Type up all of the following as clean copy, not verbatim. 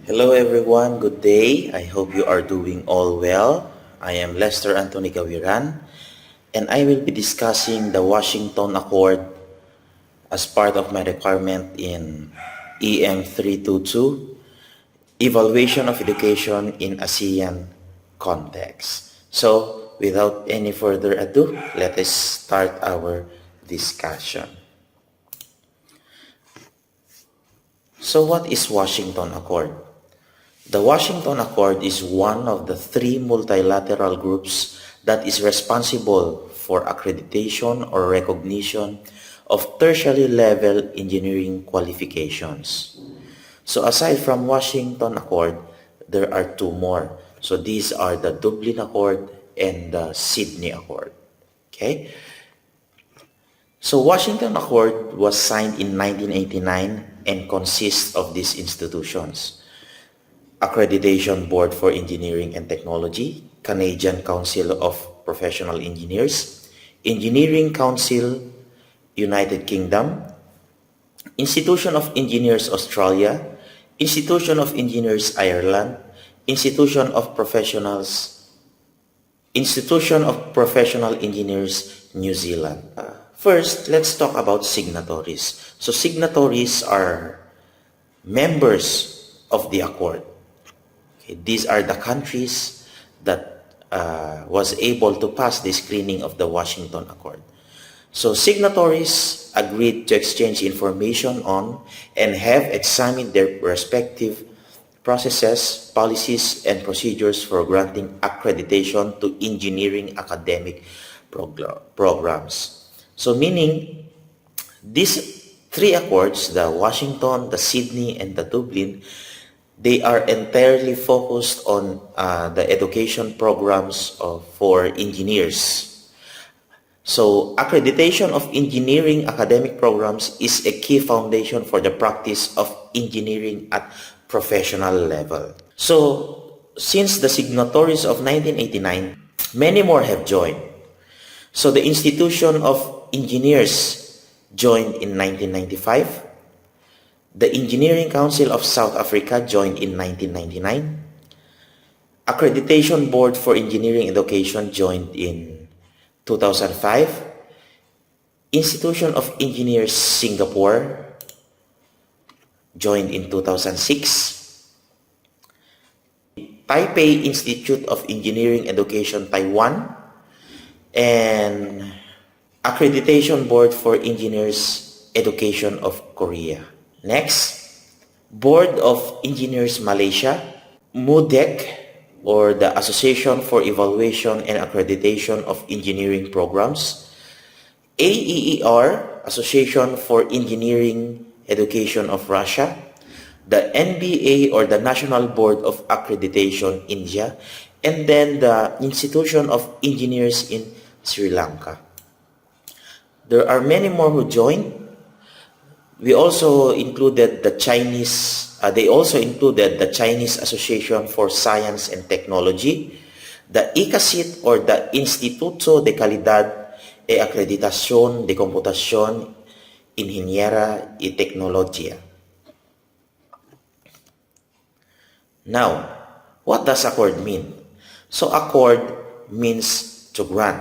Hello everyone, good day. I hope you are doing all well. I am Lester Anthony Gawiran and I will be discussing the Washington Accord as part of my requirement in EM 322, Evaluation of Education in ASEAN Context. So, without any further ado, let us start our discussion. So, what is Washington Accord? The Washington Accord is one of the three multilateral groups that is responsible for accreditation or recognition of tertiary level engineering qualifications. So aside from Washington Accord, there are two more. So these are the Dublin Accord and the Sydney Accord. Okay? So Washington Accord was signed in 1989 and consists of these institutions: Accreditation Board for Engineering and Technology, Canadian Council of Professional Engineers, Engineering Council, United Kingdom, Institution of Engineers Australia, Institution of Engineers Ireland, Institution of Professional Engineers New Zealand. First, let's talk about signatories. So signatories are members of the accord. Okay, these are the countries that was able to pass the screening of the Washington Accord. So signatories agreed to exchange information on and have examined their respective processes, policies, and procedures for granting accreditation to engineering academic programs. So meaning, these three accords, the Washington, the Sydney, and the Dublin, they are entirely focused on the education programs for engineers. So accreditation of engineering academic programs is a key foundation for the practice of engineering at professional level. So since the signatories of 1989, many more have joined. So the Institution of Engineers joined in 1995. The Engineering Council of South Africa joined in 1999. Accreditation Board for Engineering Education joined in 2005. Institution of Engineers Singapore joined in 2006. Taipei Institute of Engineering Education Taiwan, and Accreditation Board for Engineers Education of Korea. Next, Board of Engineers Malaysia, MUDEC, or the Association for Evaluation and Accreditation of Engineering Programs, AEER, Association for Engineering Education of Russia, the NBA, or the National Board of Accreditation India, and then the Institution of Engineers in Sri Lanka. There are many more who joined. We also included the Chinese, they also included the Chinese Association for Science and Technology, the ICASIT, or the Instituto de Calidad e Acreditación de Computación Ingeniera y Tecnología. Now, what does accord mean? So accord means to grant.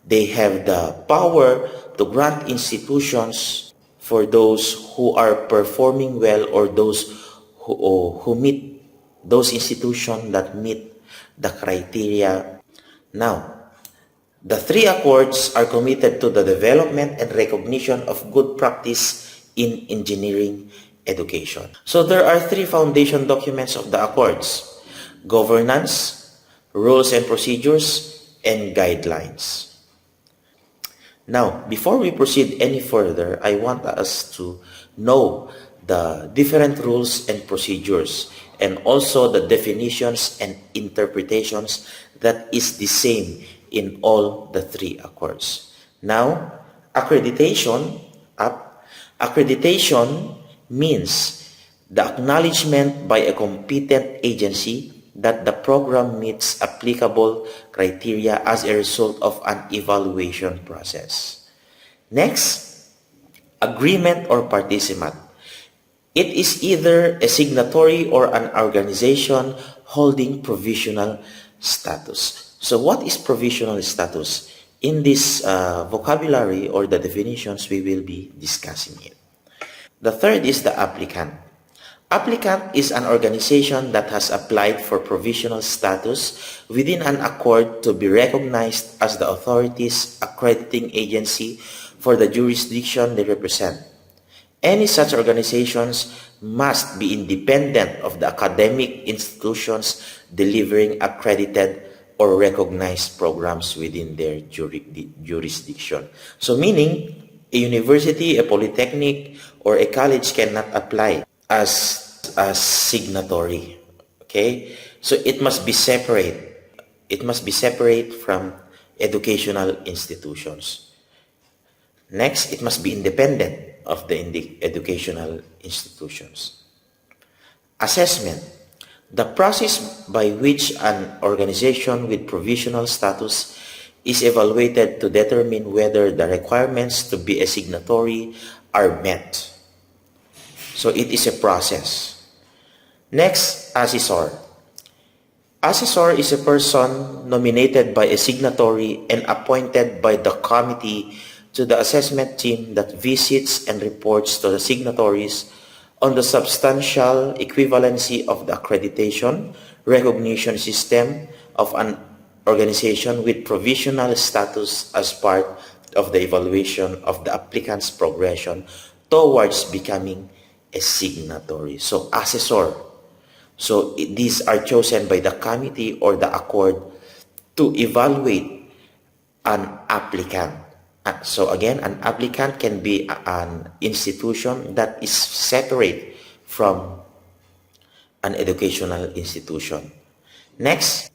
They have the power to grant institutions for those who are performing well, or those who meet, those institutions that meet the criteria. Now, the three accords are committed to the development and recognition of good practice in engineering education. So there are three foundation documents of the accords: governance, rules and procedures, and guidelines. Now, before we proceed any further, I want us to know the different rules and procedures, and also the definitions and interpretations that is the same in all the three accords. Now, accreditation means the acknowledgement by a competent agency that the program meets applicable criteria as a result of an evaluation process. Next, agreement or participant. It is either a signatory or an organization holding provisional status. So what is provisional status? In this vocabulary or the definitions, we will be discussing it. The third is the applicant. Applicant is an organization that has applied for provisional status within an accord to be recognized as the authority's accrediting agency for the jurisdiction they represent. Any such organizations must be independent of the academic institutions delivering accredited or recognized programs within their jurisdiction. So meaning, a university, a polytechnic, or a college cannot apply as a signatory. Okay? So it must be separate. It must be separate from educational institutions. Next, it must be independent of the educational institutions. Assessment. The process by which an organization with provisional status is evaluated to determine whether the requirements to be a signatory are met. So it is a process. Next, assessor. Assessor is a person nominated by a signatory and appointed by the committee to the assessment team that visits and reports to the signatories on the substantial equivalency of the accreditation recognition system of an organization with provisional status as part of the evaluation of the applicant's progression towards becoming a signatory. So, assessor. So, these are chosen by the committee or the accord to evaluate an applicant. So again, an applicant can be an institution that is separate from an educational institution. Next,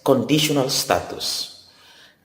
conditional status.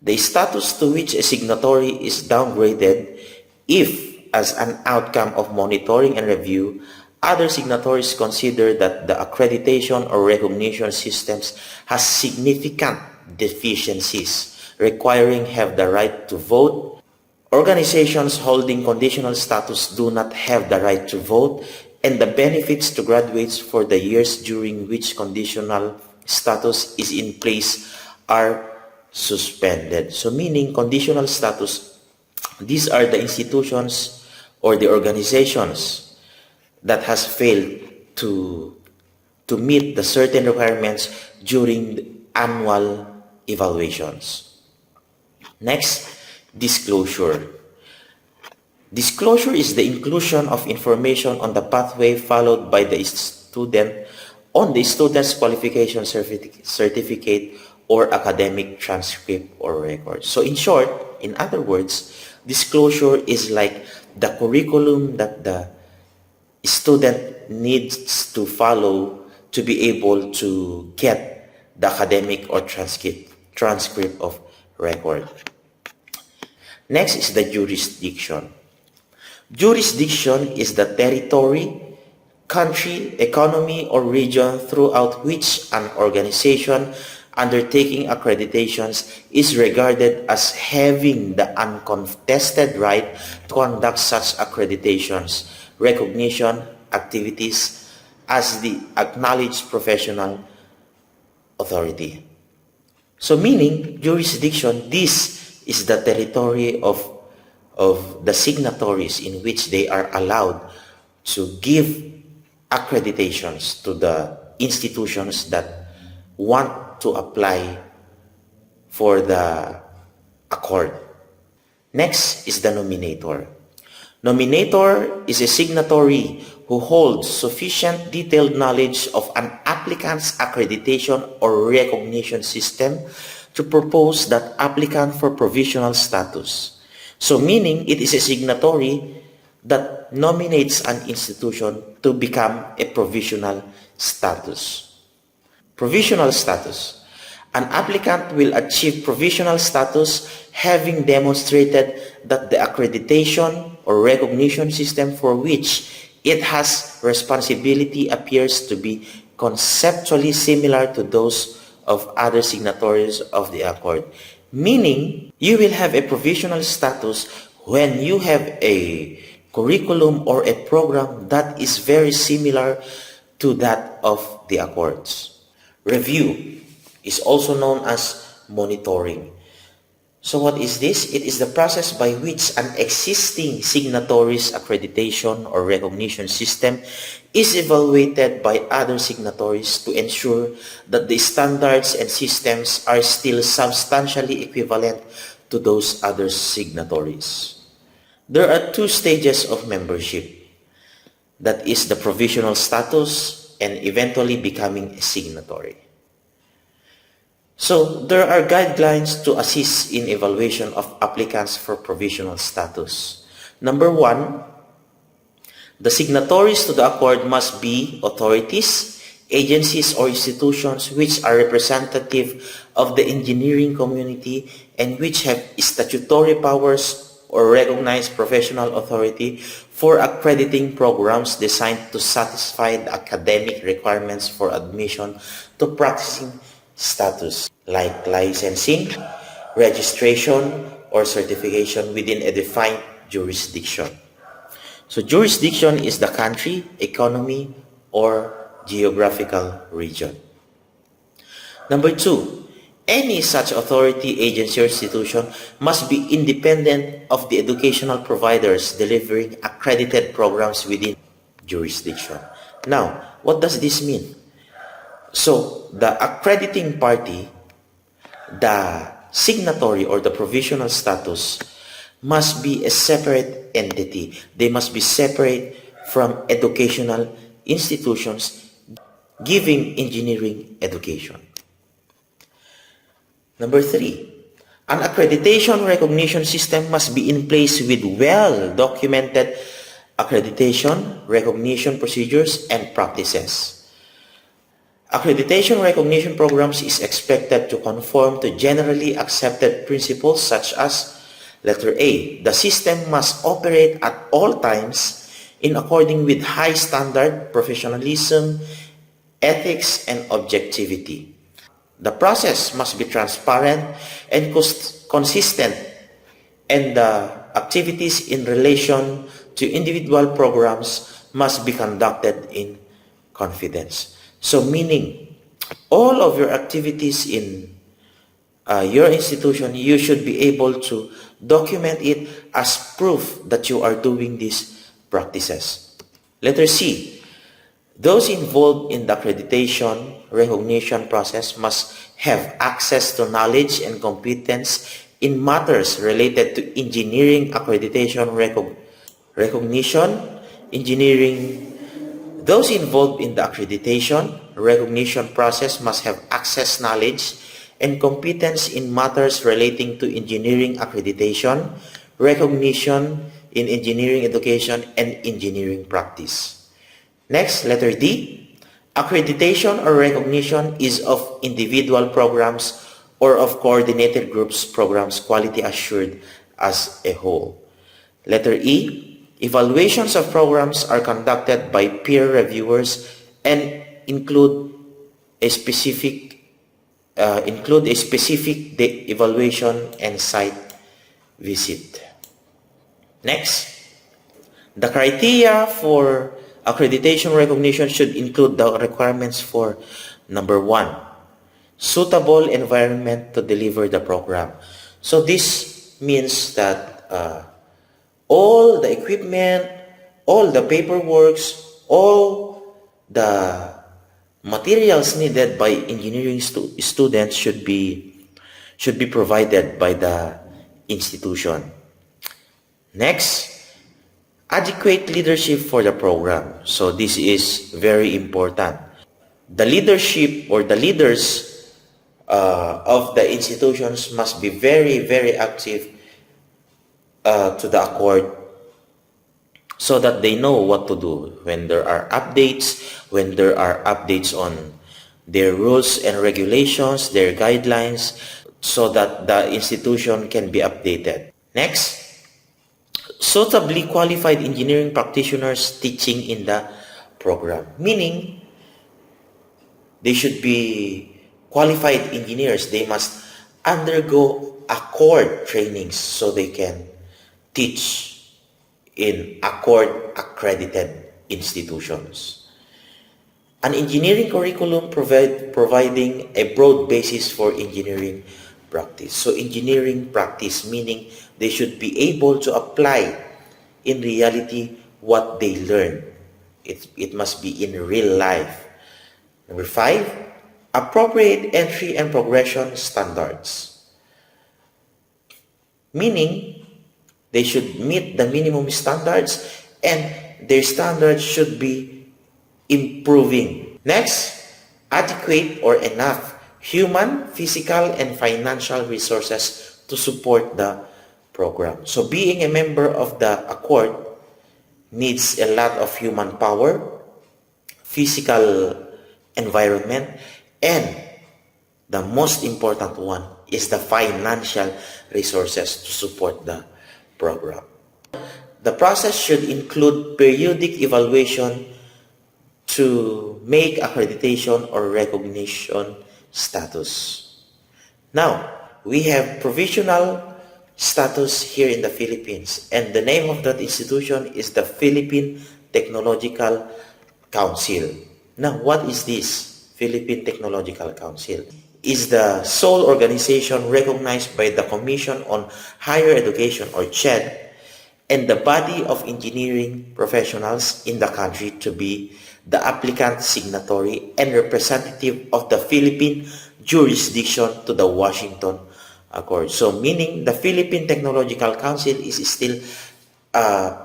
The status to which a signatory is downgraded if, as an outcome of monitoring and review, other signatories consider that the accreditation or recognition systems has significant deficiencies requiring have the right to vote. Organizations holding conditional status do not have the right to vote, and the benefits to graduates for the years during which conditional status is in place are suspended. So meaning conditional status, these are the institutions or the organizations that has failed to meet the certain requirements during the annual evaluations. Next, disclosure. Disclosure is the inclusion of information on the pathway followed by the student on the student's qualification certificate or academic transcript or record. So in short, in other words, disclosure is like the curriculum that the student needs to follow to be able to get the academic or transcript of record. Next is the jurisdiction. Jurisdiction is the territory, country, economy, or region throughout which an organization undertaking accreditations is regarded as having the uncontested right to conduct such accreditations, recognition, activities as the acknowledged professional authority. So meaning, jurisdiction, this is the territory of the signatories in which they are allowed to give accreditations to the institutions that want to apply for the accord. Next is the nominator. Nominator is a signatory who holds sufficient detailed knowledge of an applicant's accreditation or recognition system to propose that applicant for provisional status. So meaning it is a signatory that nominates an institution to become a provisional status. Provisional status. An applicant will achieve provisional status having demonstrated that the accreditation or recognition system for which it has responsibility appears to be conceptually similar to those of other signatories of the accord. Meaning, you will have a provisional status when you have a curriculum or a program that is very similar to that of the accords. Review is also known as monitoring. So what is this? It is the process by which an existing signatory's accreditation or recognition system is evaluated by other signatories to ensure that the standards and systems are still substantially equivalent to those other signatories. There are two stages of membership. That is the provisional status and eventually becoming a signatory. So, there are guidelines to assist in evaluation of applicants for provisional status. Number one, the signatories to the accord must be authorities, agencies, or institutions which are representative of the engineering community and which have statutory powers or recognized professional authority for accrediting programs designed to satisfy the academic requirements for admission to practicing status, like licensing, registration, or certification within a defined jurisdiction. So jurisdiction is the country, economy, or geographical region. Number two, any such authority, agency, or institution must be independent of the educational providers delivering accredited programs within jurisdiction. Now, what does this mean? So, the accrediting party, the signatory or the provisional status, must be a separate entity. They must be separate from educational institutions giving engineering education. Number three, an accreditation recognition system must be in place with well-documented accreditation, recognition procedures, and practices. Accreditation recognition programs is expected to conform to generally accepted principles such as letter A. The system must operate at all times in accordance with high standard, professionalism, ethics, and objectivity. The process must be transparent and consistent, and the activities in relation to individual programs must be conducted in confidence. So meaning, all of your activities in your institution, you should be able to document it as proof that you are doing these practices. Letter C, those involved in the accreditation recognition process must have access to knowledge and competence in matters related to engineering accreditation recognition, engineering. Those involved in the accreditation recognition process must have access, knowledge, and competence in matters relating to engineering accreditation, recognition in engineering education, and engineering practice. Next, letter D. Accreditation or recognition is of individual programs or of coordinated groups programs quality assured as a whole. Letter E. Evaluations of programs are conducted by peer reviewers and include a specific evaluation and site visit. Next, the criteria for accreditation recognition should include the requirements for number one, suitable environment to deliver the program. So this means that all the equipment, all the paperwork, all the materials needed by engineering students should be provided by the institution. Next, adequate leadership for the program. So this is very important. The leadership or the leaders of the institutions must be very, very active to the accord so that they know what to do when there are updates, on their rules and regulations, their guidelines, so that the institution can be updated. Next, suitably qualified engineering practitioners teaching in the program, meaning they should be qualified engineers. They must undergo accord trainings so they can teach in Accord-accredited institutions. An engineering curriculum providing a broad basis for engineering practice. So engineering practice meaning they should be able to apply in reality what they learn. It must be in real life. Number 5, appropriate entry and progression standards. Meaning, they should meet the minimum standards and their standards should be improving. Next, adequate or enough human, physical, and financial resources to support the program. So being a member of the Accord needs a lot of human power, physical environment, and the most important one is the financial resources to support the program. The process should include periodic evaluation to make accreditation or recognition status. Now, we have provisional status here in the Philippines, and the name of that institution is the Philippine Technological Council. Now, what is this Philippine Technological Council? Is the sole organization recognized by the Commission on Higher Education or CHED and the body of engineering professionals in the country to be the applicant, signatory, and representative of the Philippine jurisdiction to the Washington Accord. So meaning the Philippine Technological Council is still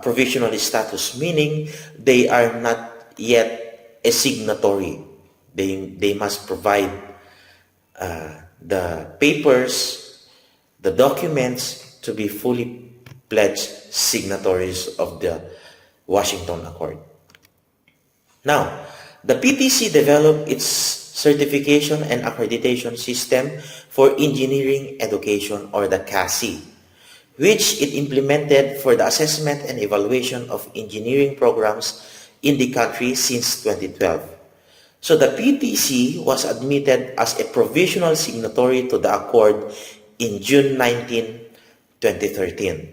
provisional status, meaning they are not yet a signatory. They must provide the papers, the documents to be fully pledged signatories of the Washington Accord. Now, the PTC developed its certification and accreditation system for engineering education, or the CASI, which it implemented for the assessment and evaluation of engineering programs in the country since 2012. So the PTC was admitted as a provisional signatory to the Accord in June 19, 2013.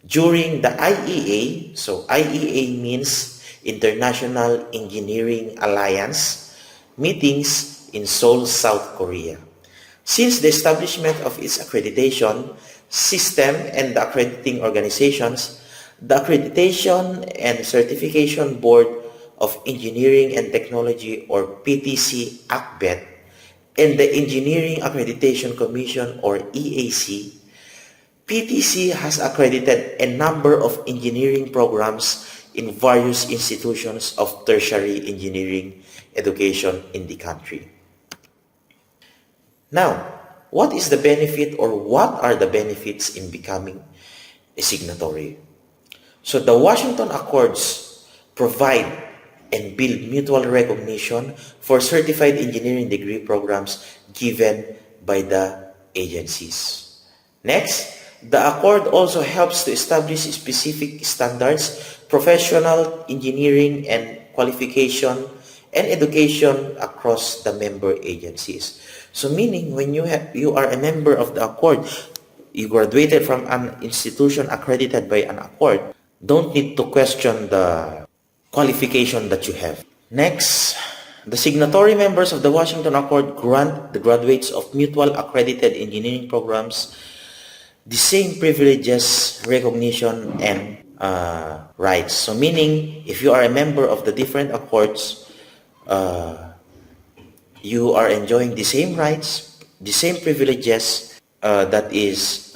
During the IEA, so IEA means International Engineering Alliance, meetings in Seoul, South Korea. Since the establishment of its accreditation system and the accrediting organizations, the Accreditation and Certification Board of Engineering and Technology, or PTC ACBET, and the Engineering Accreditation Commission, or EAC, PTC has accredited a number of engineering programs in various institutions of tertiary engineering education in the country. Now, what is the benefit, or what are the benefits in becoming a signatory? So the Washington Accords provide and build mutual recognition for certified engineering degree programs given by the agencies. Next, the Accord also helps to establish specific standards, professional engineering and qualification, and education across the member agencies. So meaning when you are a member of the Accord, you graduated from an institution accredited by an Accord, don't need to question the qualification that you have. Next, the signatory members of the Washington Accord grant the graduates of mutual accredited engineering programs the same privileges, recognition, and rights. So meaning, if you are a member of the different accords, you are enjoying the same rights, the same privileges that is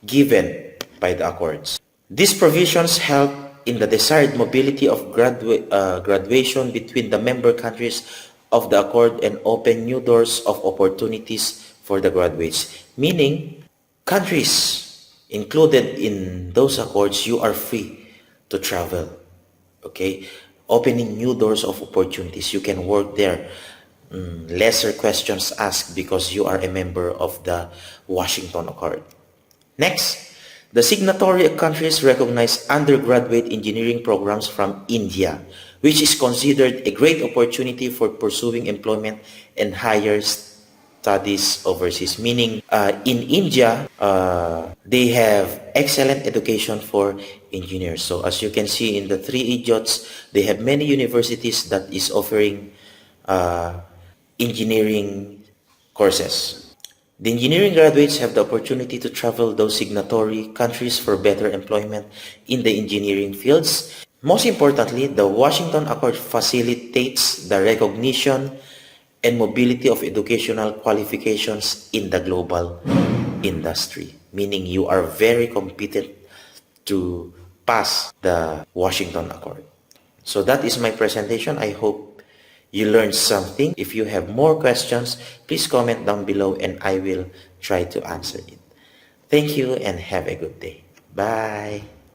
given by the accords. These provisions help in the desired mobility of graduation between the member countries of the accord and open new doors of opportunities for the graduates. Meaning, countries included in those accords, you are free to travel. Okay? Opening new doors of opportunities. You can work there. Lesser questions asked because you are a member of the Washington Accord. Next, the signatory countries recognize undergraduate engineering programs from India, which is considered a great opportunity for pursuing employment and higher studies overseas, meaning in India, they have excellent education for engineers. So as you can see in the Three Idiots, they have many universities that is offering uh, engineering courses. The engineering graduates have the opportunity to travel those signatory countries for better employment in the engineering fields. Most importantly, the Washington Accord facilitates the recognition and mobility of educational qualifications in the global industry, meaning you are very competent to pass the Washington Accord. So that is my presentation. I hope you learned something. If you have more questions, please comment down below and I will try to answer it. Thank you and have a good day. Bye.